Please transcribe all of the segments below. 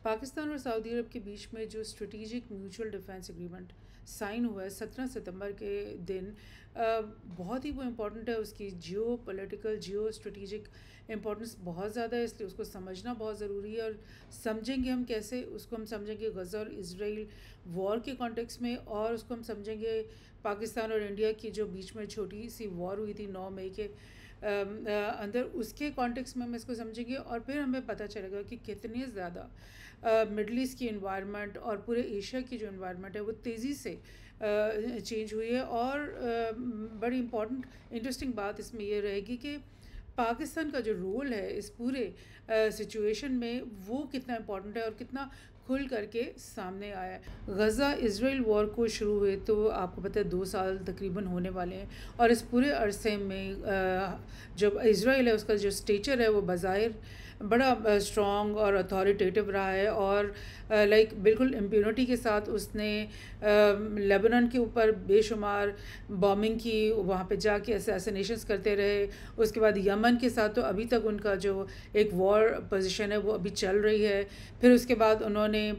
पाकिस्तान और सऊदी अरब के बीच में जो strategic mutual defence agreement sign हुआ है 17 सितंबर के दिन, बहुत ही वो इम्पोर्टेंट है। उसकी जियो पॉलिटिकल जियो स्ट्रेटेजिक इम्पोर्टेंस बहुत ज़्यादा है, इसलिए उसको समझना बहुत ज़रूरी है। और समझेंगे हम कैसे उसको, हम समझेंगे गज़ा और इसराइल वॉर के कॉन्टेक्स्ट में, और उसको हम समझेंगे पाकिस्तान और इंडिया की जो बीच में छोटी सी वॉर हुई थी 9 मई के अंदर, उसके कॉन्टेक्स्ट में हम इसको समझेंगे। और फिर हमें पता चलेगा कि कितने ज़्यादा मिडल ईस्ट की इन्वायरमेंट और पूरे एशिया की जो इन्वायरमेंट है वो तेज़ी से चेंज हुई है। और बड़ी इम्पॉर्टेंट इंटरेस्टिंग बात इसमें ये रहेगी कि पाकिस्तान का जो रोल है इस पूरे सिचुएशन में वो कितना इम्पोर्टेंट है और कितना खुल करके सामने आया है। गज़ा इसराइल वॉर को शुरू हुए तो आपको पता है 2 साल तकरीबन होने वाले हैं, और इस पूरे अरसे में जब इसराइल है उसका जो स्टेचर है वो बज़ाहिर बड़ा स्ट्रॉन्ग और अथॉरिटेटिव रहा है, और लाइक बिल्कुल इम्प्यूनिटी के साथ उसने लेबनान के ऊपर बेशुमार बॉम्बिंग की, वहाँ पे जाके असैसिनेशंस करते रहे। उसके बाद यमन के साथ तो अभी तक उनका जो एक वॉर पोजीशन है वो अभी चल रही है। फिर उसके बाद उन्होंने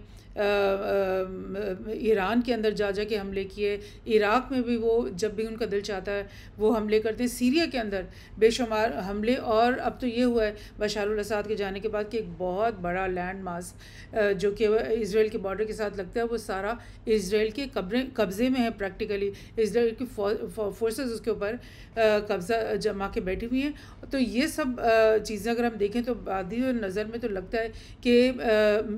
ईरान के अंदर जा के हमले किए। इराक़ में भी वो जब भी उनका दिल चाहता है वो हमले करते हैं। सीरिया के अंदर बेशुमार हमले, और अब तो ये हुआ है बशार अल असद के जाने के बाद कि एक बहुत बड़ा लैंड मास जो कि इसराइल के बॉर्डर के साथ लगता है वो सारा इसराइल के कब्ज़े में है। प्रैक्टिकली इसराइल की फोर्सेस उसके ऊपर कब्ज़ा जमा के बैठी हुई हैं। तो ये सब चीज़ें अगर हम देखें तो बादी नज़र में तो लगता है कि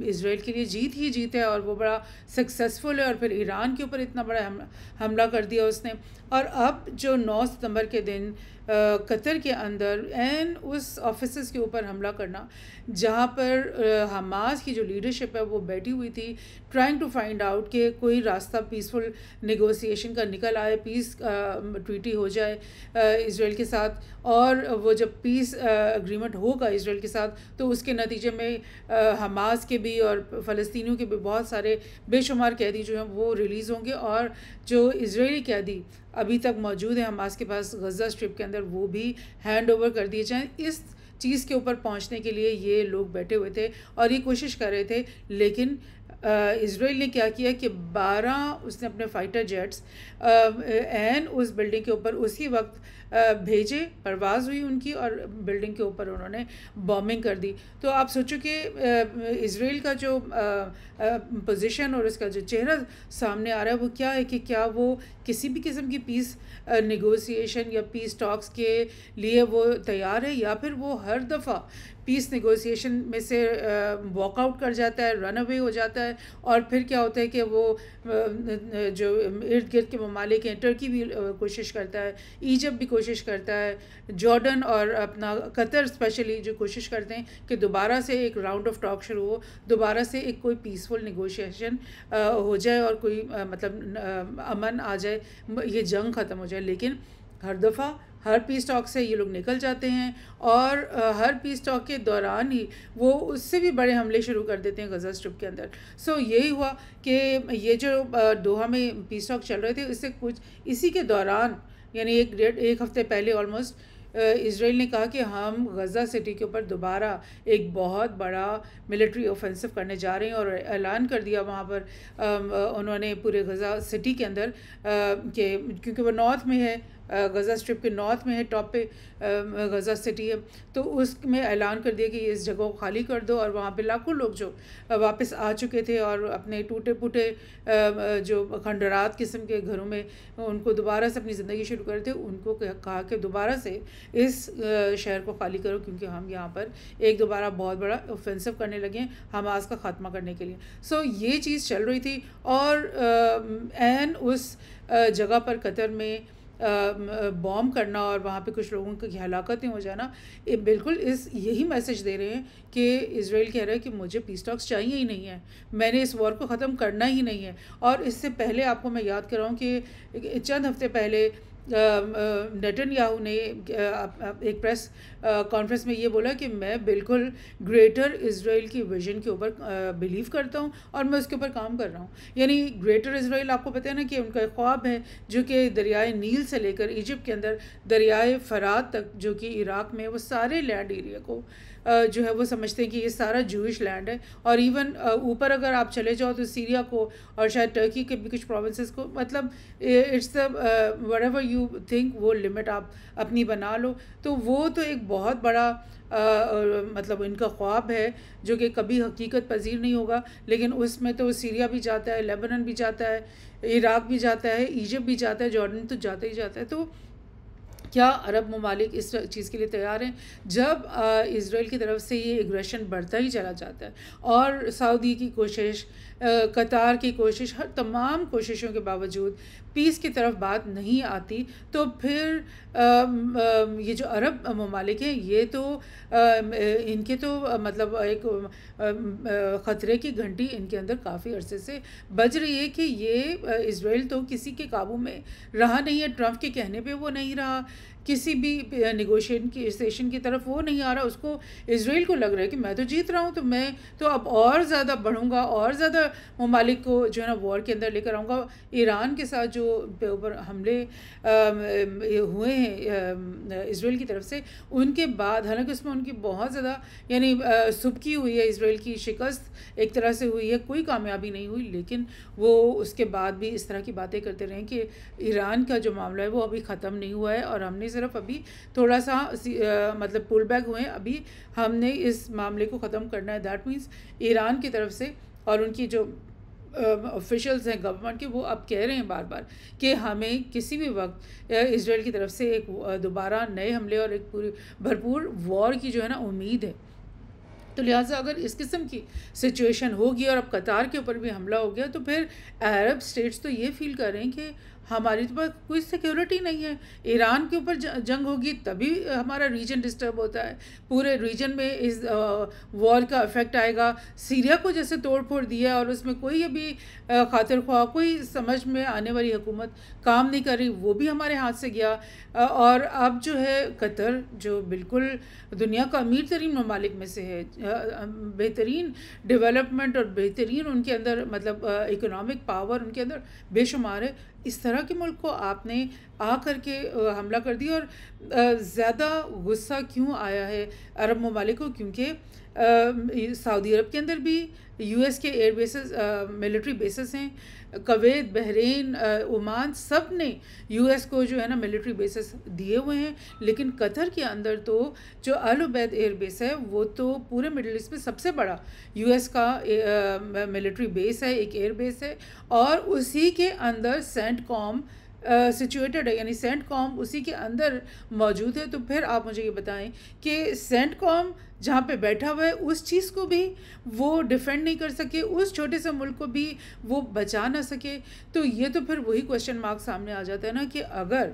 इसराइल के लिए जीत ही जीत है और वो बड़ा सक्सेसफुल है। और फिर ईरान के ऊपर इतना बड़ा हमला कर दिया उसने। और अब जो 9 सितंबर के दिन कतर के अंदर एन उस ऑफिस के ऊपर हमला करना जहाँ पर हमास की जो लीडरशिप है वो बैठी हुई थी, ट्राइंग टू फाइंड आउट कि कोई रास्ता पीसफुल नेगोशिएशन का निकल आए, पीस ट्रीटी हो जाए इसराइल के साथ। और वो जब पीस एग्रीमेंट होगा इसराइल के साथ तो उसके नतीजे में हमास के भी और फ़लस्तीनियों के भी बहुत सारे बेशुमार कैदी जो हैं वो रिलीज़ होंगे, और जो इजरायली कैदी अभी तक मौजूद है हमास के पास गज़ा स्ट्रिप के अंदर वो भी हैंड ओवर कर दिए जाएँ। इस चीज़ के ऊपर पहुंचने के लिए ये लोग बैठे हुए थे और ये कोशिश कर रहे थे। लेकिन इसराइल ने क्या किया कि 12 उसने अपने फाइटर जेट्स एन उस बिल्डिंग के ऊपर उसी वक्त भेजे, परवाज़ हुई उनकी और बिल्डिंग के ऊपर उन्होंने बॉम्बिंग कर दी। तो आप सोचो कि इसराइल का जो पोजीशन और उसका जो चेहरा सामने आ रहा है वो क्या है कि क्या वो किसी भी किस्म की पीस नेगोशिएशन या पीस टॉक्स के लिए वो तैयार है, या फिर वो हर दफ़ा पीस नेगोशिएशन में से वॉकआउट कर जाता है, रन अवे हो जाता है। और फिर क्या होता है कि वो जो इर्द गिर्द के ममालिक हैं, टर्की भी कोशिश करता है, इजिप्ट भी कोशिश करता है, जॉर्डन और अपना कतर स्पेशली जो कोशिश करते हैं कि दोबारा से एक राउंड ऑफ टॉक शुरू हो, दोबारा से एक कोई पीसफुल नेगोशिएशन हो जाए और कोई मतलब अमन आ जाए, ये जंग ख़त्म हो जाए। लेकिन हर दफ़ा हर पीस टॉक से ये लोग निकल जाते हैं, और हर पीस टॉक के दौरान ही वो उससे भी बड़े हमले शुरू कर देते हैं गज़ा स्ट्रिप के अंदर। सो यही हुआ कि ये जो दोहा में पीस टॉक चल रहे थे इससे कुछ इसी के दौरान यानी एक हफ़्ते पहले ऑलमोस्ट इसराइल ने कहा कि हम गज़ा सिटी के ऊपर दोबारा एक बहुत बड़ा मिलिट्री ऑफेंसिव करने जा रहे हैं, और ऐलान कर दिया वहाँ पर उन्होंने पूरे गज़ा सिटी के अंदर कि क्योंकि वो नॉर्थ में है, गज़ा स्ट्रिप के नॉर्थ में है, टॉप पे गज़ा सिटी है, तो उसमें ऐलान कर दिया कि इस जगह को खाली कर दो। और वहाँ पे लाखों लोग जो वापस आ चुके थे और अपने टूटे फूटे जो खंडरात किस्म के घरों में उनको दोबारा से अपनी ज़िंदगी शुरू कर थे, उनको कहा कि दोबारा से इस शहर को खाली करो क्योंकि हम यहाँ पर एक दोबारा बहुत बड़ा ऑफेंसिव करने लगे हैं हमास का ख़ात्मा करने के लिए। सो ये चीज़ चल रही थी, और एन उस जगह पर कतर में बॉम्ब करना और वहाँ पे कुछ लोगों की हलाकतें हो जाना, ये बिल्कुल यही मैसेज दे रहे हैं कि इजराइल कह रहा है कि मुझे पीस टॉक्स चाहिए ही नहीं है, मैंने इस वॉर को ख़त्म करना ही नहीं है। और इससे पहले आपको मैं याद कराऊँ कि चंद हफ्ते पहले नेतन्याहू ने एक प्रेस कॉन्फ्रेंस में ये बोला कि मैं बिल्कुल ग्रेटर इजराइल की विजन के ऊपर बिलीव करता हूँ और मैं उसके ऊपर काम कर रहा हूँ। यानी ग्रेटर इजराइल आपको पता है ना कि उनका ख्वाब है जो कि दरियाए नील से लेकर इजिप्ट के अंदर दरियाए फ़रात तक जो कि इराक़ में वो सारे लैंड एरिया को जो है वो समझते हैं कि ये सारा जूइश लैंड है। और इवन ऊपर अगर आप चले जाओ तो सीरिया को और शायद टर्की के भी कुछ प्रोविंसेस को, मतलब it's the whatever you think वो लिमिट आप अपनी बना लो। तो वो तो एक बहुत बड़ा मतलब इनका ख्वाब है जो कि कभी हकीकत पजीर नहीं होगा। लेकिन उसमें तो सीरिया भी जाता है, लेबनान भी जाता है, इराक़ भी जाता है, इजिप्ट भी जाता है, जॉर्डन तो जाता ही जाता है। तो क्या अरब ममालिक इस चीज़ के लिए तैयार हैं? जब इज़राइल की तरफ से ये एग्रेशन बढ़ता ही चला जाता है और सऊदी की कोशिश, कतार की कोशिश, हर तमाम कोशिशों के बावजूद पीस की तरफ बात नहीं आती, तो फिर ये जो अरब ममालिक हैं ये तो इनके तो मतलब एक ख़तरे की घंटी इनके अंदर काफ़ी अरसे से बज रही है कि ये इज़राइल तो किसी के काबू में रहा नहीं है। ट्रंप के कहने पे वो नहीं रहा, किसी भी नेगोशिएशन की स्टेशन की तरफ वो नहीं आ रहा। उसको इज़राइल को लग रहा है कि मैं तो जीत रहा हूँ, तो मैं तो अब और ज़्यादा बढ़ूँगा और ज़्यादा ममालिक को जो है ना वॉर के अंदर लेकर आऊँगा। ईरान के साथ जो ऊपर हमले हुए हैं इज़राइल की तरफ से, उनके बाद हालांकि उसमें उनकी बहुत ज़्यादा यानी सुबकी हुई है, इज़राइल की शिकस्त एक तरह से हुई है, कोई कामयाबी नहीं हुई, लेकिन वो उसके बाद भी इस तरह की बातें करते रहे कि ईरान का जो मामला है वो अभी ख़त्म नहीं हुआ है और हमने सिर्फ अभी थोड़ा सा मतलब पुल बैक हुए हैं, अभी हमने इस मामले को ख़त्म करना है। दैट मीन्स ईरान की तरफ से और उनकी जो ऑफिशियल्स हैं गवर्नमेंट के, वो अब कह रहे हैं बार बार कि हमें किसी भी वक्त इज़राइल की तरफ से एक दोबारा नए हमले और एक पूरी भरपूर वॉर की जो है ना उम्मीद है। तो लिहाजा अगर इस किस्म की सिचुएशन होगी और अब कतार के ऊपर भी हमला हो गया, तो फिर अरब स्टेट्स तो ये फील कर रहे हैं कि हमारी तो पास कोई सिक्योरिटी नहीं है। ईरान के ऊपर जंग होगी तभी हमारा रीजन डिस्टर्ब होता है, पूरे रीजन में इस वॉर का इफ़ेक्ट आएगा। सीरिया को जैसे तोड़ फोड़ दिया और उसमें कोई अभी खातिर ख्वाह कोई समझ में आने वाली हुकूमत काम नहीं कर रही, वो भी हमारे हाथ से गया। और अब जो है कतर, जो बिल्कुल दुनिया का अमीर तरीन ममालिक में से है, बेहतरीन डेवलपमेंट और बेहतरीन उनके अंदर मतलब इकोनॉमिक पावर उनके अंदर बेशुमार है, इस तरह के मुल्क को आपने आ करके हमला कर दिया। और ज़्यादा गुस्सा क्यों आया है अरब ममालिक को? क्योंकि सऊदी अरब के अंदर भी यूएस के एयर बेसेस, मिलिट्री बेसेस हैं, कुवैत, बहरीन, ओमान, सब ने यूएस को जो है ना मिलिट्री बेसेस दिए हुए हैं। लेकिन कतर के अंदर तो जो अल उबैद एयर बेस है वो तो पूरे मिडिल ईस्ट में सबसे बड़ा यूएस का मिलिट्री बेस है, एक एयर बेस है, और उसी के अंदर सेंटकॉम सिचुएटेड है, यानी सेंटकॉम उसी के अंदर मौजूद है। तो फिर आप मुझे ये बताएं कि सेंटकॉम जहाँ पे बैठा हुआ है उस चीज़ को भी वो डिफेंड नहीं कर सके, उस छोटे से मुल्क को भी वो बचा ना सके। तो ये तो फिर वही क्वेश्चन मार्क सामने आ जाता है ना कि अगर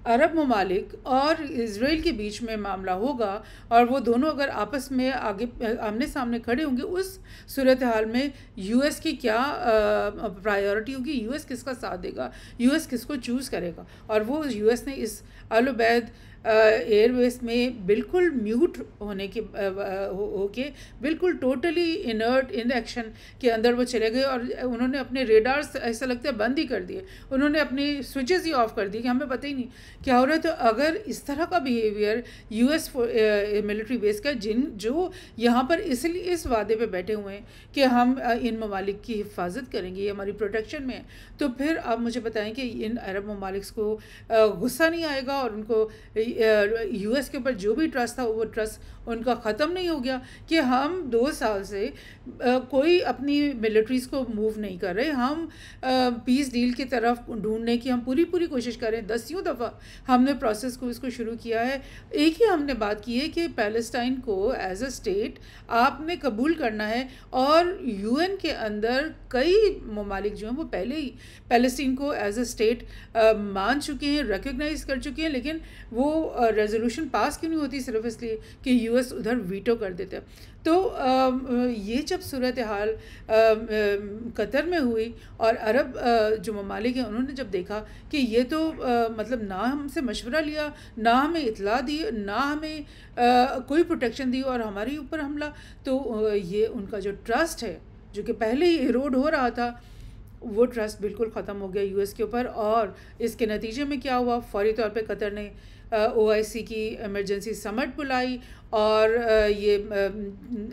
अरब ममालिक और इज़राइल के बीच में मामला होगा और वो दोनों अगर आपस में आगे आमने सामने खड़े होंगे, उस सूरत हाल में यूएस की क्या प्रायोरिटी होगी, यूएस किसका साथ देगा, यूएस किसको चूज़ करेगा। और वो यूएस ने इस अल उबैद एयरवेस में बिल्कुल म्यूट होने के होके बिल्कुल टोटली इनर्ट इनएक्शन के अंदर वो चले गए और उन्होंने अपने रेडार्स ऐसा लगता है बंद ही कर दिए, उन्होंने अपनी स्विचेस ही ऑफ कर दिए कि हमें पता ही नहीं क्या हो रहा है। तो अगर इस तरह का बिहेवियर यूएस मिलिट्री बेस का, जो यहाँ पर इसलिए इस वादे पे बैठे हुए हैं कि हम इन ममालिक की हिफाजत करेंगे, ये हमारी प्रोटेक्शन में है, तो फिर आप मुझे बताएं कि इन अरब ममालिक को गुस्सा नहीं आएगा और उनको यूएस के ऊपर जो भी ट्रस्ट था वो ट्रस्ट उनका ख़त्म नहीं हो गया कि हम 2 साल से कोई अपनी मिलिट्रीज़ को मूव नहीं कर रहे, हम पीस डील की तरफ ढूंढने की हम पूरी कोशिश कर रहे हैं। 10वीं दफ़ा हमने प्रोसेस को इसको शुरू किया है। एक ही हमने बात की है कि पैलेस्टाइन को एज अ स्टेट आपने कबूल करना है और यूएन के अंदर कई ममालिक जो हैं वो पहले ही पैलेस्टीन को एज अ स्टेट मान चुके हैं, रिकग्नाइज़ कर चुके हैं, लेकिन वो रेजोल्यूशन पास क्यों नहीं होती? सिर्फ इसलिए कि यूएस उधर वीटो कर देते हैं। तो ये जब सूरत हाल कतर में हुई और अरब जो ममालिक हैं उन्होंने जब देखा कि ये तो मतलब ना हमसे मशवरा लिया, ना हमें इतला दी, ना हमें कोई प्रोटेक्शन दी और हमारे ऊपर हमला, तो ये उनका जो ट्रस्ट है जो कि पहले ही इरोड हो रहा था, वो ट्रस्ट बिल्कुल ख़त्म हो गया यूएस के ऊपर। और इसके नतीजे में क्या हुआ? फौरी तौर पे कतर ने OIC की इमरजेंसी समट बुलाई और ये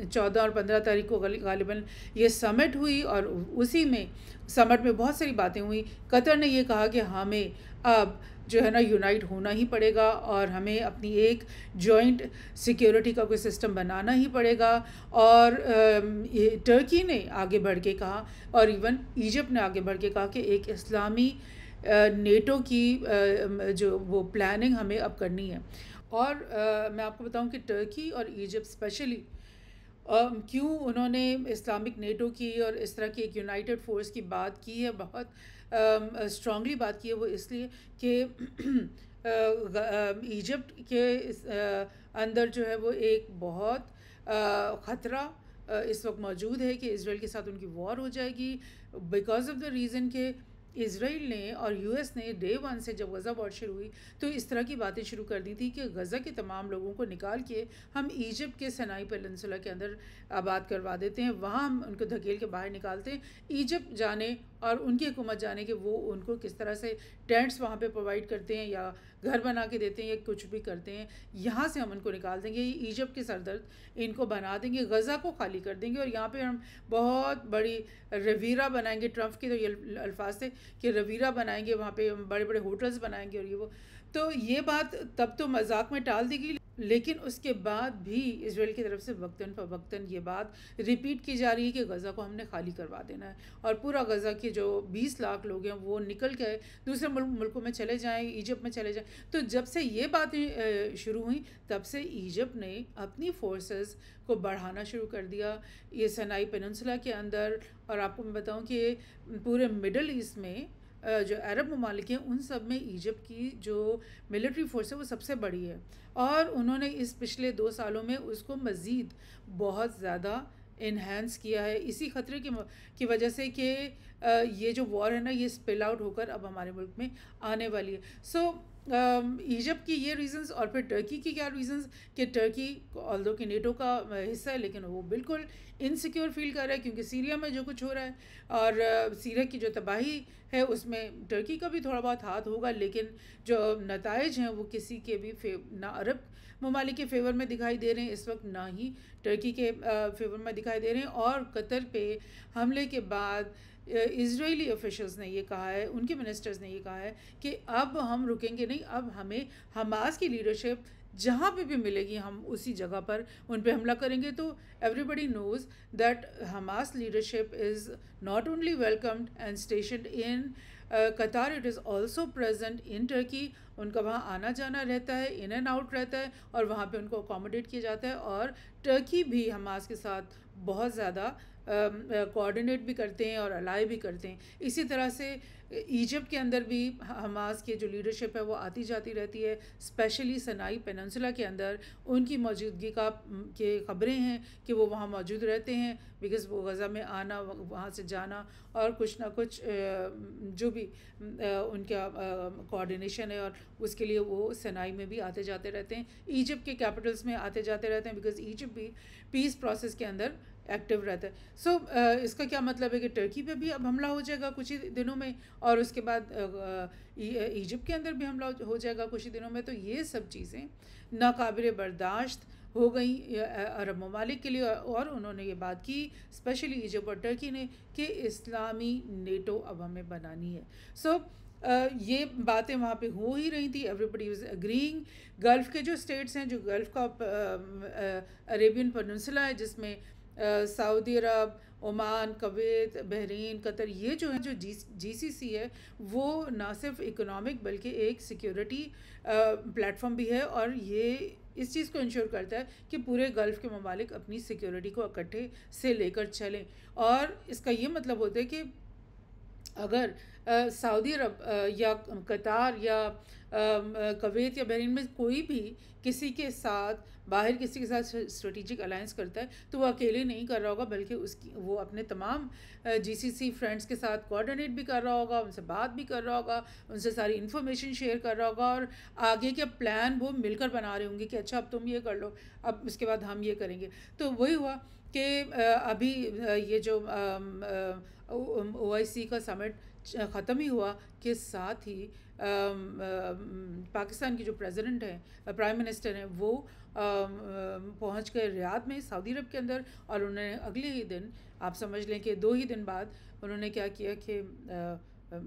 14 और 15 तारीख को गालिबन ये समट हुई और उसी में समट में बहुत सारी बातें हुई। कतर ने ये कहा कि हमें अब जो है ना यूनाइट होना ही पड़ेगा और हमें अपनी एक जॉइंट सिक्योरिटी का कोई सिस्टम बनाना ही पड़ेगा। और टर्की ने आगे बढ़ के कहा और इवन इजिप्ट ने आगे बढ़ के कहा कि एक इस्लामी नेटो की जो वो प्लानिंग हमें अब करनी है। और मैं आपको बताऊं कि टर्की और इजिप्ट स्पेशली क्यों उन्होंने इस्लामिक नेटो की और इस तरह की एक यूनाइटेड फोर्स की बात की है, बहुत स्ट्रांगली बात की है, वो इसलिए कि इजिप्ट के अंदर जो है वो एक बहुत ख़तरा इस वक्त मौजूद है कि इज़राइल के साथ उनकी वॉर हो जाएगी बिकॉज ऑफ द रीज़न के इज़राइल ने और यूएस ने डे 1 से जब गज़ा वॉर शुरू हुई तो इस तरह की बातें शुरू कर दी थी कि गज़ा के तमाम लोगों को निकाल के हम इजिप्ट के सिनाई पेनिनसुला के अंदर आबाद करवा देते हैं, वहाँ हम उनको धकेल के बाहर निकालते हैं। इजिप्ट जाने और उनकी हुकूमत जाने कि वो उनको किस तरह से टेंट्स वहाँ पे प्रोवाइड करते हैं या घर बना के देते हैं या कुछ भी करते हैं, यहाँ से हम उनको निकाल देंगे। इजिप्ट के सरदर्द इनको बना देंगे, गज़ा को खाली कर देंगे और यहाँ पे हम बहुत बड़ी रवीरा बनाएंगे। ट्रम्प के तो ये अल्फाज थे कि रवीरा बनाएंगे, वहाँ पे बड़े बड़े होटल्स बनाएंगे और ये वो। तो ये बात तब तो मजाक में टाल दी गई, लेकिन उसके बाद भी इज़राइल की तरफ से वक्तन फ़वक्तन ये बात रिपीट की जा रही है कि गज़ा को हमने खाली करवा देना है और पूरा गज़ा के जो 20 लाख लोग हैं वो निकल के दूसरे मुल्कों में चले जाएं, इजिप्ट में चले जाएं। तो जब से ये बातें शुरू हुई तब से इजिप्ट ने अपनी फोर्सेस को बढ़ाना शुरू कर दिया ये सिनाई पेनिनसुला के अंदर। और आपको मैं बताऊं कि पूरे मिडल ईस्ट में जो अरब ममालिक हैं उन सब में इजिप्ट की जो मिलिट्री फोर्स है वो सबसे बड़ी है और उन्होंने इस पिछले 2 सालों में उसको मज़ीद बहुत ज़्यादा इन्हेंस किया है इसी ख़तरे की वजह से कि ये जो वॉर है ना ये स्पिल आउट होकर अब हमारे मुल्क में आने वाली है। सो इजिप्ट की ये रीज़न्स और फिर टर्की की क्या रीज़न्स कि टर्की ऑल्दो कि नेटो का हिस्सा है लेकिन वो बिल्कुल इनसिक्योर फील कर रहा है क्योंकि सीरिया में जो कुछ हो रहा है और सीरिया की जो तबाही है उसमें टर्की का भी थोड़ा बहुत हाथ होगा, लेकिन जो नताइज हैं वो किसी के भी ना अरब ममालिक के फेवर में दिखाई दे रहे हैं इस वक्त, ना ही टर्की के फेवर में दिखाई दे रहे हैं। और कतर पे हमले के बाद इजरायली ऑफिशियल्स ने ये कहा है, उनके मिनिस्टर्स ने ये कहा है कि अब हम रुकेंगे नहीं, अब हमें हमास की लीडरशिप जहाँ पे भी मिलेगी हम उसी जगह पर उन पे हमला करेंगे। तो everybody knows that Hamas leadership is not only welcomed and stationed in Qatar, it is also present in Turkey. उनका वहाँ आना जाना रहता है, इन एंड आउट रहता है और वहाँ पे उनको अकोमोडेट किया जाता है। और टर्की भी हमास के साथ बहुत ज़्यादा कोऑर्डिनेट भी करते हैं और अलाई भी करते हैं। इसी तरह से इजिप्ट के अंदर भी हमास की जो लीडरशिप है वो आती जाती रहती है, स्पेशली सिनाई पेनिनसुला के अंदर उनकी मौजूदगी के ख़बरें हैं कि वो वहाँ मौजूद रहते हैं बिकॉज़ वो गज़ा में आना, वहाँ से जाना और कुछ ना कुछ जो भी उनका कोऑर्डिनेशन है और उसके लिए वो सिनाई में भी आते जाते रहते हैं, इजिप्ट के कैपिटल्स में आते जाते रहते हैं बिकॉज़ इजिप्ट भी पीस प्रोसेस के अंदर एक्टिव रहता है। सो इसका क्या मतलब है कि टर्की पे भी अब हमला हो जाएगा कुछ ही दिनों में और उसके बाद इजिप्ट के अंदर भी हमला हो जाएगा कुछ ही दिनों में। तो ये सब चीज़ें नाकाबिल बर्दाश्त हो गई अरब ममालिक के लिए और उन्होंने ये बात की स्पेशली इजिप्ट और टर्की ने कि इस्लामी नेटो अब हमें बनानी है। सो ये बातें वहाँ पे हो ही रही थी, एवरीबडी वाज एग्रीइंग। गल्फ़ के जो स्टेट्स हैं, जो गल्फ़ का अरेबियन पेनिनसुला है जिसमें सऊदी अरब, ओमान, कुवैत, बहरीन, कतर, ये जो है जो जीसीसी है वो ना सिर्फ इकोनॉमिक बल्कि एक सिक्योरिटी प्लेटफॉर्म भी है और ये इस चीज़ को इंश्योर करता है कि पूरे गल्फ़ के ममालिक अपनी सिक्योरिटी को इकट्ठे से लेकर चलें। और इसका ये मतलब होता है कि अगर सऊदी अरब या कतार या कुवैत या बहरीन में कोई भी किसी के साथ बाहर किसी के साथ स्ट्रेटेजिक अलायंस करता है तो वो अकेले नहीं कर रहा होगा बल्कि वो अपने तमाम जीसीसी फ्रेंड्स के साथ कोऑर्डिनेट भी कर रहा होगा, उनसे बात भी कर रहा होगा, उनसे सारी इन्फॉर्मेशन शेयर कर रहा होगा और आगे के प्लान वो मिलकर बना रहे होंगे कि अच्छा अब तुम ये कर लो, अब उसके बाद हम ये करेंगे। तो वही हुआ कि अभी ये जो OIC का समिट ख़त्म ही हुआ के साथ ही पाकिस्तान की जो प्रेसिडेंट हैं, प्राइम मिनिस्टर हैं, वो पहुंच गए रियाद में सऊदी अरब के अंदर, और उन्होंने अगले ही दिन, आप समझ लें कि 2 ही दिन बाद, उन्होंने क्या किया कि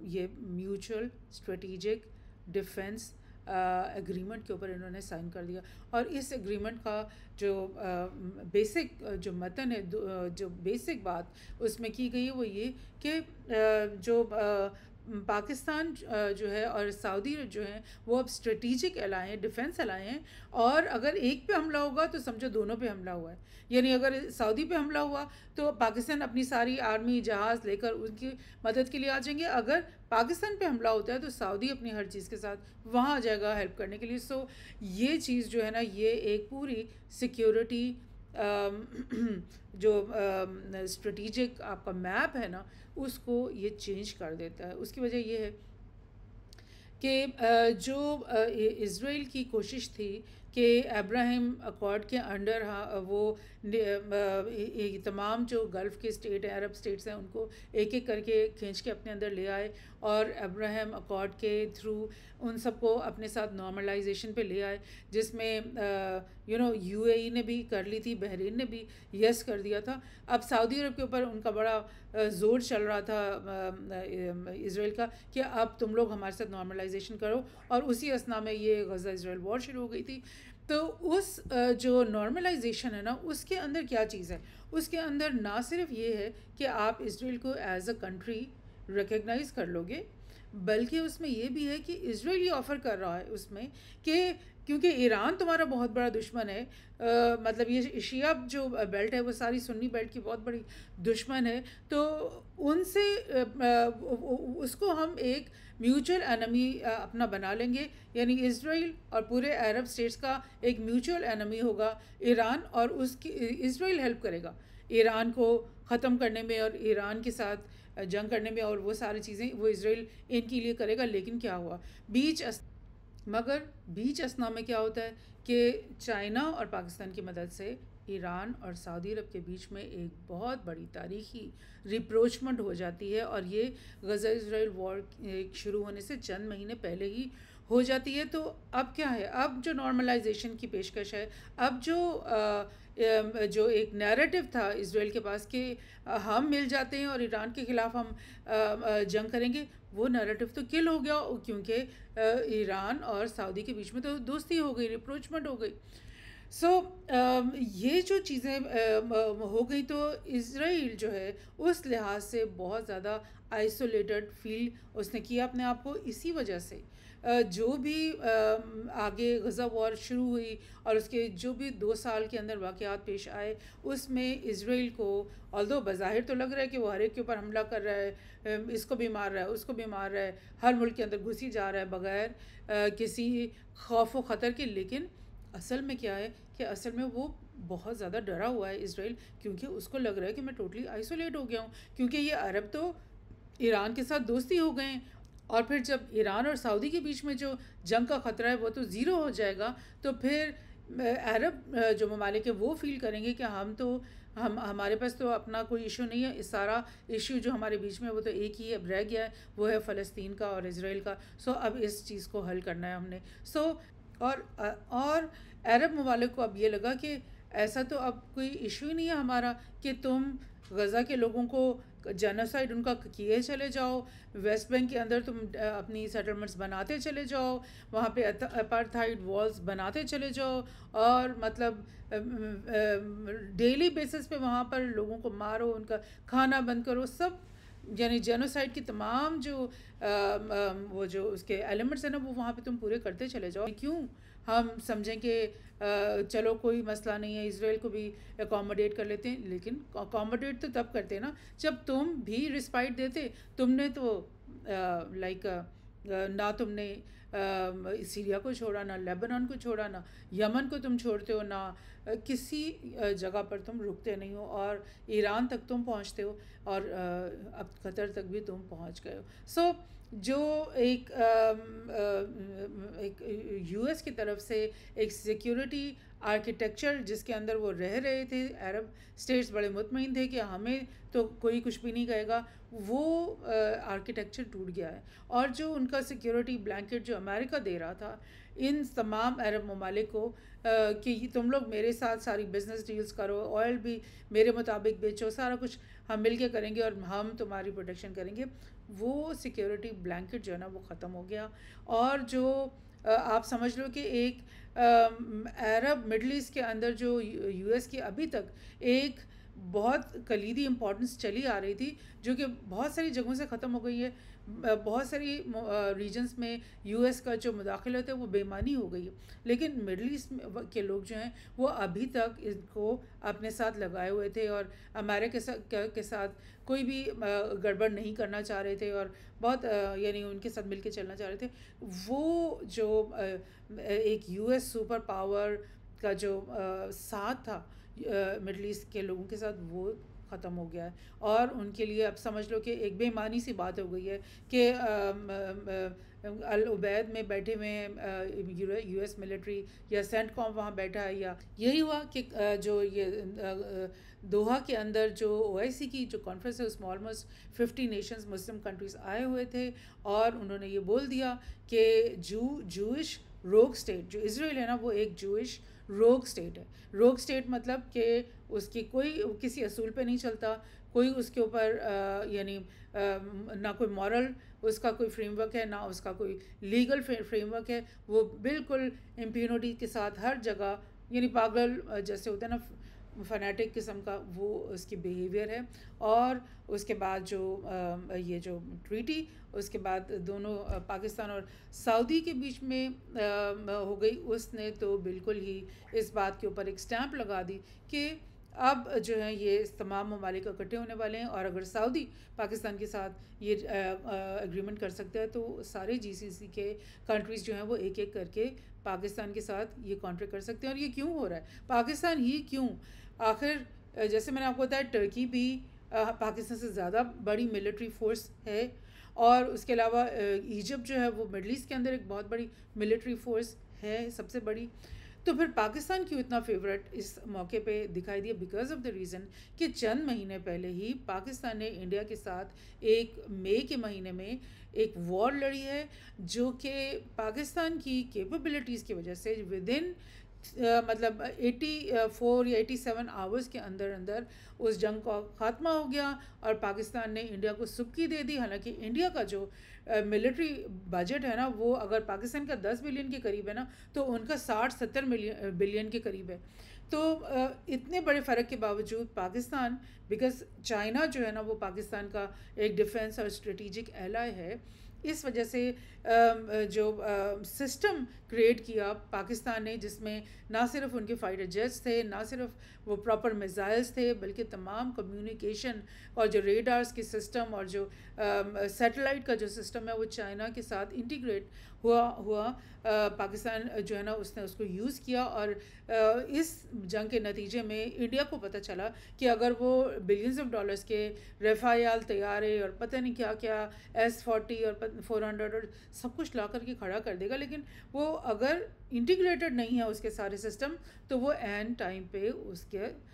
ये म्यूचुअल स्ट्रेटेजिक डिफेंस एग्रीमेंट के ऊपर इन्होंने साइन कर दिया। और इस एग्रीमेंट का जो बेसिक जो मतन है, जो बेसिक बात उसमें की गई है वो ये कि जो पाकिस्तान जो है और सऊदी जो हैं वो अब स्ट्रेटेजिक एलाय हैं, डिफेंस एलाय हैं, और अगर एक पे हमला होगा तो समझो दोनों पे हमला हुआ है। यानी अगर सऊदी पे हमला हुआ तो पाकिस्तान अपनी सारी आर्मी जहाज़ लेकर उनकी मदद के लिए आ जाएंगे, अगर पाकिस्तान पे हमला होता है तो सऊदी अपनी हर चीज़ के साथ वहाँ आ जाएगा हेल्प करने के लिए। सो ये चीज़ जो है ना, ये एक पूरी सिक्योरिटी जो स्ट्रेटेजिक आपका मैप है ना, उसको ये चेंज कर देता है। उसकी वजह ये है कि जो इज़राइल की कोशिश थी कि अब्राहम अकॉर्ड के अंडर वो तमाम जो गल्फ़ के स्टेट हैं, अरब स्टेट्स हैं, उनको एक एक करके खींच के अपने अंदर ले आए, और अब्राहम अकॉर्ड के थ्रू उन सबको अपने साथ नॉर्मलाइजेशन पे ले आए, जिसमें UAE ने भी कर ली थी, बहरीन ने भी यस कर दिया था। अब सऊदी अरब के ऊपर उनका बड़ा ज़ोर चल रहा था इज़राइल का कि अब तुम लोग हमारे साथ नॉर्मलाइजेशन करो, और उसी असना में ये गज़ा इज़राइल वॉर शुरू हो गई थी। तो उस जो नॉर्मलाइजेशन है ना, उसके अंदर क्या चीज़ है, उसके अंदर ना सिर्फ ये है कि आप इज़राइल को एज अ कंट्री रिकग्नाइज़ कर लोगे, बल्कि उसमें ये भी है कि इज़राइल ये ऑफ़र कर रहा है उसमें कि क्योंकि ईरान तुम्हारा बहुत बड़ा दुश्मन है, मतलब ये शिया जो बेल्ट है वो सारी सुन्नी बेल्ट की बहुत बड़ी दुश्मन है, तो उनसे उसको हम एक म्यूचुअल एनमी अपना बना लेंगे। यानी इज़राइल और पूरे अरब स्टेट्स का एक म्यूचुअल एनमी होगा ईरान, और उसकी इज़राइल हेल्प करेगा ईरान को ख़त्म करने में और ईरान के साथ जंग करने में, और वो सारी चीज़ें वो इज़राइल इनके लिए करेगा। लेकिन क्या हुआ मगर बीच असना में क्या होता है कि चाइना और पाकिस्तान की मदद से ईरान और सऊदी अरब के बीच में एक बहुत बड़ी तारीख़ी रिप्रोचमेंट हो जाती है, और ये गज़ा इज़राइल वॉर शुरू होने से चंद महीने पहले ही हो जाती है। तो अब क्या है, अब जो नॉर्मलाइजेशन की पेशकश है, अब जो एक नैरेटिव था इज़राइल के पास कि हम मिल जाते हैं और ईरान के ख़िलाफ़ हम जंग करेंगे, वो नैरेटिव तो किल हो गया, क्योंकि ईरान और सऊदी के बीच में तो दोस्ती हो गई, रिप्रोचमेंट हो गई। सो ये जो चीज़ें हो गई, तो इज़राइल जो है उस लिहाज से बहुत ज़्यादा आइसोलेटेड फील उसने किया अपने आप को। इसी वजह से जो भी आगे गज़ा वॉर शुरू हुई और उसके जो भी 2 साल के अंदर वाक़यात पेश आए, उसमें इज़राइल को ऑल्दो बज़ाहिर तो लग रहा है कि वो हर एक के ऊपर हमला कर रहा है, इसको भी मार रहा है, उसको भी मार रहा है, हर मुल्क के अंदर घुसी जा रहा है बग़ैर किसी खौफ व ख़तर के, लेकिन असल में क्या है कि असल में वो बहुत ज़्यादा डरा हुआ है इज़राइल, क्योंकि उसको लग रहा है कि मैं टोटली आइसोलेट हो गया हूँ, क्योंकि ये अरब तो ईरान के साथ दोस्ती हो गए हैं, और फिर जब ईरान और सऊदी के बीच में जो जंग का ख़तरा है वो तो ज़ीरो हो जाएगा, तो फिर अरब जो ममालिक है वो फ़ील करेंगे कि हमारे पास तो अपना कोई इशू नहीं है, इस सारा इशू जो हमारे बीच में वो तो एक ही अब रह गया है, वो है फ़लस्तीन का और इज़राइल का। सो अब इस चीज़ को हल करना है हमने। और अरब ममालिक को अब ये लगा कि ऐसा तो अब कोई इशू ही नहीं है हमारा कि तुम गज़ा के लोगों को जेनोसाइड उनका किए चले जाओ, वेस्ट बैंक के अंदर तुम अपनी सेटलमेंट्स बनाते चले जाओ, वहाँ पे अपार्थाइड वॉल्स बनाते चले जाओ, और मतलब डेली बेसिस पे वहाँ पर लोगों को मारो, उनका खाना बंद करो, सब यानी जेनोसाइड की तमाम जो वो जो उसके एलिमेंट्स हैं ना, वो वहाँ पे तुम पूरे करते चले जाओ। क्यों हम समझें कि चलो कोई मसला नहीं है, इज़राइल को भी अकोमोडेट कर लेते हैं, लेकिन अकोमोडेट तो तब करते ना जब तुम भी रिस्पाइट देते। तुमने तो ना तुमने सीरिया को छोड़ा, ना लेबनान को छोड़ा, ना यमन को तुम छोड़ते हो, ना किसी जगह पर तुम रुकते नहीं हो, और ईरान तक तुम पहुंचते हो, और अब कतर तक भी तुम पहुंच गए हो। सो जो एक यूएस की तरफ से एक सिक्योरिटी आर्किटेक्चर जिसके अंदर वो रह रहे थे, अरब स्टेट्स बड़े मुतमईन थे कि हमें तो कोई कुछ भी नहीं कहेगा, वो आर्किटेक्चर टूट गया है। और जो उनका सिक्योरिटी ब्लैंकेट जो अमेरिका दे रहा था इन तमाम अरब ममालिक को कि तुम लोग मेरे साथ सारी बिजनेस डील्स करो, ऑयल भी मेरे मुताबिक बेचो, सारा कुछ हम मिलके करेंगे और हम तुम्हारी प्रोटेक्शन करेंगे, वो सिक्योरिटी ब्लैंकेट जो है ना वो ख़त्म हो गया। और जो आप समझ लो कि एक अरब मिडल ईस्ट के अंदर जो यूएस की अभी तक एक बहुत कलीदी इम्पोर्टेंस चली आ रही थी, जो कि बहुत सारी जगहों से ख़त्म हो गई है। बहुत सारी रीजन्स में यूएस का जो मुदाखलत है वो बेईमानी हो गई है, लेकिन मिडल ईस्ट के लोग जो हैं वो अभी तक इनको अपने साथ लगाए हुए थे और अमेरिका के साथ कोई भी गड़बड़ नहीं करना चाह रहे थे, और बहुत यानी उनके साथ मिलके चलना चाह रहे थे। वो जो एक यूएस सुपर पावर का जो साथ था मिडल ईस्ट के लोगों के साथ, वो ख़त्म हो गया है। और उनके लिए अब समझ लो कि एक बेईमानी सी बात हो गई है कि अल उबैद में बैठे हुए हैं यूएस मिलिट्री या सेंटकॉम वहाँ बैठा है, या यही हुआ कि जो ये दोहा के अंदर जो ओआईसी की जो कॉन्फ्रेंस है उसमें ऑलमोस्ट 50 नेशंस मुस्लिम कंट्रीज़ आए हुए थे, और उन्होंने ये बोल दिया कि जूइश रोग स्टेट जो इजराइल है ना वो एक जूइश रोग स्टेट है। रोग स्टेट मतलब कि उसकी कोई किसी असूल पे नहीं चलता, कोई उसके ऊपर यानी ना कोई मॉरल उसका कोई फ्रेमवर्क है, ना उसका कोई लीगल फ्रेमवर्क है। वो बिल्कुल इम्प्यूनिटी के साथ हर जगह, यानी पागल जैसे होता है ना फनेटिक किस्म का, वो उसकी बिहेवियर है। और उसके बाद जो ये जो ट्रीटी उसके बाद दोनों पाकिस्तान और सऊदी के बीच में हो गई, उसने तो बिल्कुल ही इस बात के ऊपर एक स्टैंप लगा दी कि अब जो है ये तमाम ममालिक इकट्ठे होने वाले हैं, और अगर सऊदी पाकिस्तान के साथ ये एग्रीमेंट कर सकता है तो सारे जीसीसी के कंट्रीज़ जो हैं वो एक एक करके पाकिस्तान के साथ ये कॉन्ट्रैक्ट कर सकते हैं। और ये क्यों हो रहा है, पाकिस्तान ही क्यों? आखिर जैसे मैंने आपको बताया, टर्की भी पाकिस्तान से ज़्यादा बड़ी मिलिट्री फोर्स है, और उसके अलावा इजिप्ट जो है वो मिडल ईस्ट के अंदर एक बहुत बड़ी मिलिट्री फोर्स है, सबसे बड़ी। तो फिर पाकिस्तान क्यों इतना फेवरेट इस मौके पे दिखाई दिया? बिकॉज ऑफ द रीज़न कि चंद महीने पहले ही पाकिस्तान ने इंडिया के साथ एक मई के महीने में एक वॉर लड़ी है, जो कि पाकिस्तान की कैपेबिलिटीज़ की वजह से विद इन मतलब 84 या 87 आवर्स के अंदर अंदर उस जंग का ख़ात्मा हो गया, और पाकिस्तान ने इंडिया को सुबकी दे दी। हालांकि इंडिया का जो मिलिट्री बजट है ना वो अगर पाकिस्तान का 10 बिलियन के करीब है ना, तो उनका 60-70 बिलियन के करीब है। तो इतने बड़े फ़र्क के बावजूद पाकिस्तान, बिकॉज चाइना जो है ना वो पाकिस्तान का एक डिफेंस और स्ट्रेटिजिक एलाय है, इस वजह से जो सिस्टम क्रिएट किया पाकिस्तान ने, जिसमें ना सिर्फ उनके फाइटर जेट्स थे, ना सिर्फ वो प्रॉपर मिसाइल्स थे, बल्कि तमाम कम्युनिकेशन और जो रेडार्स के सिस्टम और जो सैटेलाइट का जो सिस्टम है वो चाइना के साथ इंटीग्रेट हुआ। पाकिस्तान जो है ना उसने उसको यूज़ किया, और इस जंग के नतीजे में इंडिया को पता चला कि अगर वो बिलियंस ऑफ डॉलर्स के रफ़ाल तैयारे और पता नहीं क्या क्या S-40 और 400 और सब कुछ ला करके खड़ा कर देगा, लेकिन वो अगर इंटीग्रेटेड नहीं है उसके सारे सिस्टम, तो वो एन टाइम पे उसके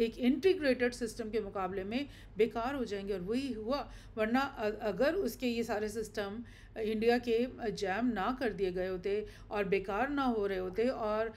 एक इंटीग्रेटेड सिस्टम के मुकाबले में बेकार हो जाएंगे। और वही हुआ, वरना अगर उसके ये सारे सिस्टम इंडिया के जैम ना कर दिए गए होते और बेकार ना हो रहे होते, और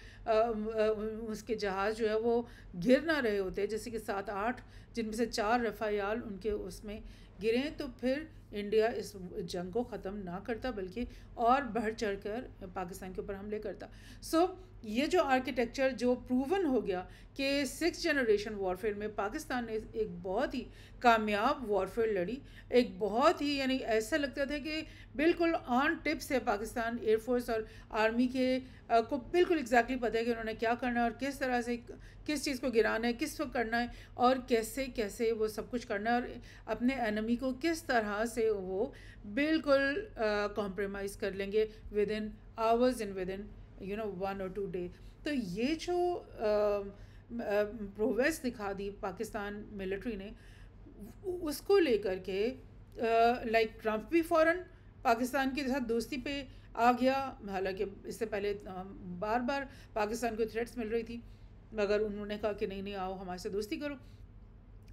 उसके जहाज़ जो है वो गिर ना रहे होते, जैसे कि 7-8 जिनमें से 4 रफ़ाल उनके उसमें गिरे, तो फिर इंडिया इस जंग को ख़त्म ना करता बल्कि और बढ़ चढ़ कर पाकिस्तान के ऊपर हमले करता। सो ये जो आर्किटेक्चर जो प्रूवन हो गया कि 6th जनरेशन वॉरफेयर में पाकिस्तान ने एक बहुत ही कामयाब वॉरफेयर लड़ी, एक बहुत ही यानी ऐसा लगता था कि बिल्कुल ऑन टिप्स है पाकिस्तान एयरफोर्स और आर्मी के को बिल्कुल एग्जैक्टली पता है कि उन्होंने क्या करना है और किस तरह से किस चीज़ को गिराना है, किस वक्त करना है, और कैसे कैसे वो सब कुछ करना है, और अपने एनिमी को किस तरह से वो बिल्कुल कॉम्प्रोमाइज़ कर लेंगे with in hours and with in 1 or 2 day. तो ये जो प्रोग्रेस दिखा दी पाकिस्तान मिलिट्री ने, उसको लेकर के लाइक ट्रम्प भी फ़ौरन पाकिस्तान के साथ दोस्ती पे आ गया। हालांकि इससे पहले बार बार पाकिस्तान को थ्रेट्स मिल रही थी, मगर उन्होंने कहा कि नहीं नहीं, आओ हमारे से दोस्ती करो।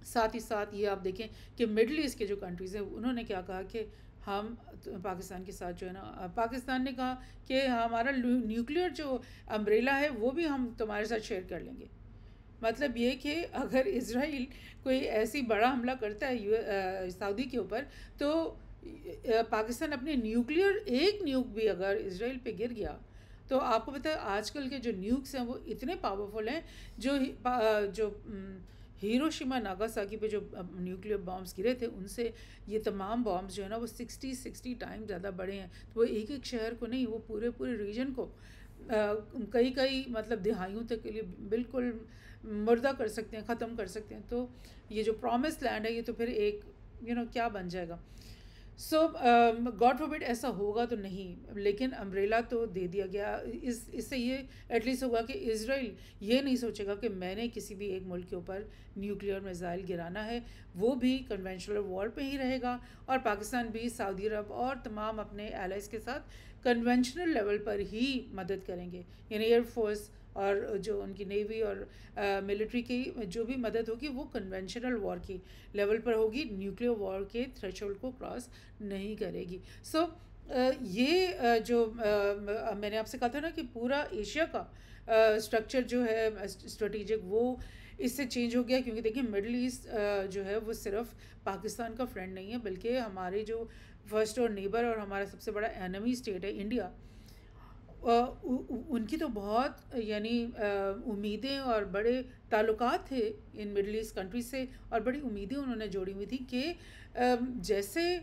साथ ही साथ ये आप देखें कि मिडल ईस्ट के जो कंट्रीज़ हैं, उन्होंने क्या कहा कि हम पाकिस्तान के साथ जो है ना, पाकिस्तान ने कहा कि हमारा न्यूक्लियर जो अम्ब्रेला है वो भी हम तुम्हारे साथ शेयर कर लेंगे। मतलब ये कि अगर इज़राइल कोई ऐसी बड़ा हमला करता है सऊदी के ऊपर, तो पाकिस्तान अपने न्यूक्लियर, एक न्यूक भी अगर इज़राइल पे गिर गया, तो आपको पता है आजकल के जो न्यूक्स हैं वो इतने पावरफुल हैं, जो हिरोशिमा नागासाकी पे जो न्यूक्लियर बॉम्ब्स गिरे थे, उनसे ये तमाम बॉम्ब्स जो है ना वो 60 टाइम ज़्यादा बड़े हैं। तो वो एक एक शहर को नहीं, वो पूरे पूरे रीजन को कई मतलब दिहाइयों तक के लिए बिल्कुल मुर्दा कर सकते हैं, ख़त्म कर सकते हैं। तो ये जो प्रॉमिस लैंड है, ये तो फिर एक क्या बन जाएगा। सो गॉड फॉरबिड ऐसा होगा तो नहीं, लेकिन अम्ब्रेला तो दे दिया गया। इससे ये एटलीस्ट होगा कि इज़राइल ये नहीं सोचेगा कि मैंने किसी भी एक मुल्क के ऊपर न्यूक्लियर मिसाइल गिराना है, वो भी कन्वेंशनल वॉर पे ही रहेगा, और पाकिस्तान भी सऊदी अरब और तमाम अपने एलाइज के साथ कन्वेंशनल लेवल पर ही मदद करेंगे। यानी एयरफोर्स और जो उनकी नेवी और मिलिट्री की जो भी मदद होगी वो कन्वेंशनल वॉर की लेवल पर होगी, न्यूक्लियर वॉर के थ्रेशोल्ड को क्रॉस नहीं करेगी। सो ये जो मैंने आपसे कहा था ना कि पूरा एशिया का स्ट्रक्चर जो है स्ट्रेटेजिक, वो इससे चेंज हो गया, क्योंकि देखिए मिडल ईस्ट जो है वो सिर्फ पाकिस्तान का फ्रेंड नहीं है, बल्कि हमारे जो फर्स्ट और नेबर और हमारा सबसे बड़ा एनिमी स्टेट है इंडिया, उनकी तो बहुत यानी उम्मीदें और बड़े ताल्लुकात थे इन मिडल ईस्ट कंट्रीज से, और बड़ी उम्मीदें उन्होंने जोड़ी हुई थी कि जैसे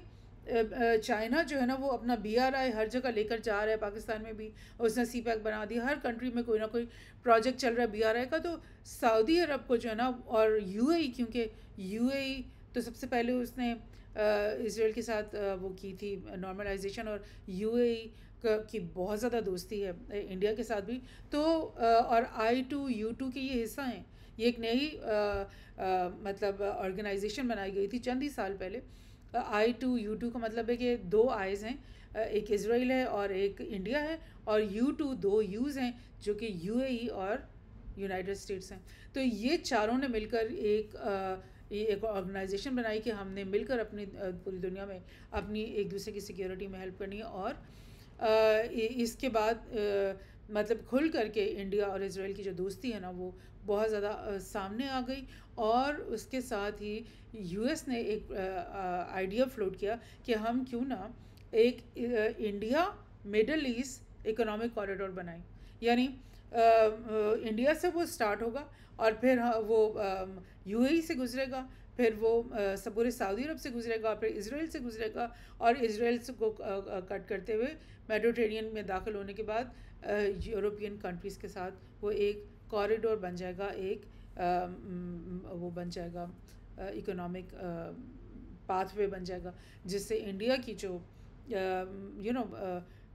चाइना जो है ना वो अपना BRI हर जगह लेकर जा रहा है, पाकिस्तान में भी उसने CPEC बना दिया, हर कंट्री में कोई ना कोई प्रोजेक्ट चल रहा है BRI का। तो सऊदी अरब को जो है ना, और UAE, क्योंकि UAE तो सबसे पहले उसने इसराइल के साथ वो की थी नॉर्मलाइजेशन, और UAE की बहुत ज़्यादा दोस्ती है इंडिया के साथ भी। तो और I2U2 के ये हिस्सा हैं। ये एक नई मतलब ऑर्गेनाइजेशन बनाई गई थी चंद ही साल पहले। I2U2 का मतलब है कि 2 आइज़ हैं, एक इज़राइल है और एक इंडिया है, और U2 2 यूज़ हैं जो कि UAE और यूनाइटेड स्टेट्स हैं। तो ये चारों ने मिलकर एक ऑर्गेनाइजेशन बनाई कि हमने मिलकर अपनी पूरी दुनिया में अपनी एक दूसरे की सिक्योरिटी में हेल्प करनी है। और इसके बाद मतलब खुल करके इंडिया और इज़राइल की जो दोस्ती है ना वो बहुत ज़्यादा सामने आ गई। और उसके साथ ही US ने एक आइडिया फ्लोट किया कि हम क्यों ना एक India middle east economic corridor बनाएं। यानी इंडिया से वो स्टार्ट होगा, और फिर वो UAE से गुजरेगा, फिर वो पूरे सऊदी अरब से गुजरेगा, फिर इज़राइल से गुजरेगा, और इज़राइल से को कट करते हुए मेडिटेरेनियन में दाखिल होने के बाद यूरोपियन कंट्रीज़ के साथ वो एक कॉरिडोर बन जाएगा, एक वो बन जाएगा इकोनॉमिक पाथवे बन जाएगा, जिससे इंडिया की जो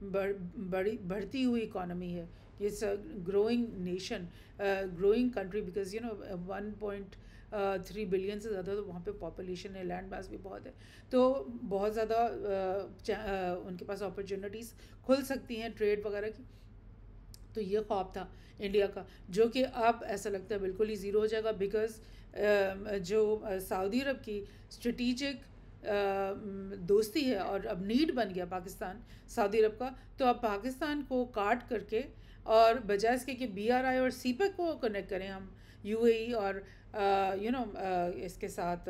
बढ़ती हुई इकॉनमी है, ये growing nation, growing country, because 1.3 billion से ज़्यादा तो वहाँ पे पॉपुलेशन है, लैंड मास भी बहुत है, तो बहुत ज़्यादा उनके पास अपॉर्चुनिटीज़ खुल सकती हैं ट्रेड वगैरह की। तो ये ख्वाब था इंडिया का, जो कि अब ऐसा लगता है बिल्कुल ही ज़ीरो हो जाएगा, बिकॉज़ जो सऊदी अरब की स्ट्रेटिजिक दोस्ती है और अब नीड बन गया पाकिस्तान सऊदी अरब का, तो अब पाकिस्तान को काट करके और बजाय इसके कि BRI और CPEC को कनेक्ट करें हम UAE और इसके साथ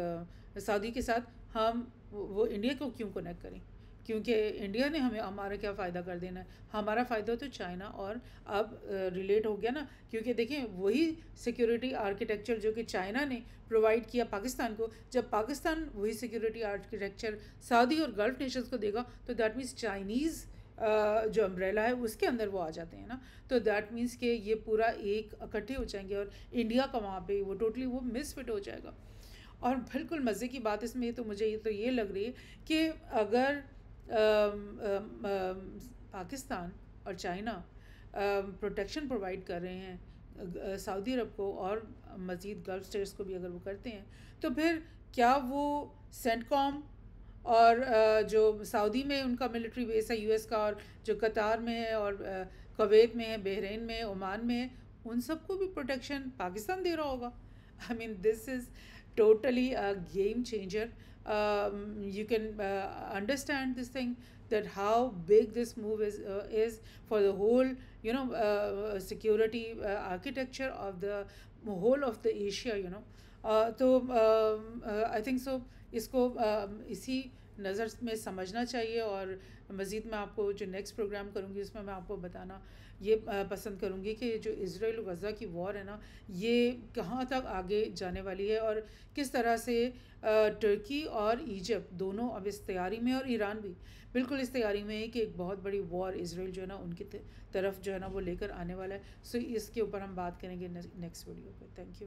सऊदी के साथ, हम वो इंडिया को क्यों कनेक्ट करें, क्योंकि इंडिया ने हमारा क्या फ़ायदा कर देना है। हमारा फ़ायदा तो चाइना और अब रिलेट हो गया ना, क्योंकि देखें वही सिक्योरिटी आर्किटेक्चर जो कि चाइना ने प्रोवाइड किया पाकिस्तान को, जब पाकिस्तान वही सिक्योरिटी आर्किटेक्चर सऊदी और गल्फ़ नेशंस को देगा, तो दैट मीन्स चाइनीज़ जो अम्ब्रेला है उसके अंदर वो आ जाते हैं ना, तो दैट मीन्स कि ये पूरा एक इकट्ठे हो जाएंगे और इंडिया का वहाँ पे वो टोटली वो मिसफिट हो जाएगा। और बिल्कुल मज़े की बात इसमें तो मुझे ये लग रही है कि अगर पाकिस्तान और चाइना प्रोटेक्शन प्रोवाइड कर रहे हैं सऊदी अरब को और मज़ीद गल्फ़ स्टेट्स को भी अगर वो करते हैं, तो फिर क्या वो सेंटकॉम और जो सऊदी में उनका मिलिट्री बेस है यूएस का, और जो कतार में है और कुवैत में है, बहरीन में है, ओमान में है, उन सबको भी प्रोटेक्शन पाकिस्तान दे रहा होगा? I mean, this is totally a game changer. You can understand this thing, that how big this move is for the whole, security architecture of the whole of the Asia, तो I think so इसको इसी नज़र में समझना चाहिए। और मज़ीद मैं आपको जो नेक्स्ट प्रोग्राम करूँगी उसमें मैं आपको बताना ये पसंद करूँगी कि जो इज़राइल गज़ा की वॉर है ना, ये कहाँ तक आगे जाने वाली है और किस तरह से तुर्की और इजिप्ट दोनों अब इस तैयारी में, और ईरान भी बिल्कुल इस तैयारी में है कि एक बहुत बड़ी वॉर इज़राइल जो है ना उनकी तरफ जो है ना वो लेकर आने वाला है। सो इसके ऊपर हम बात करेंगे नेक्स्ट वीडियो पे। Thank you.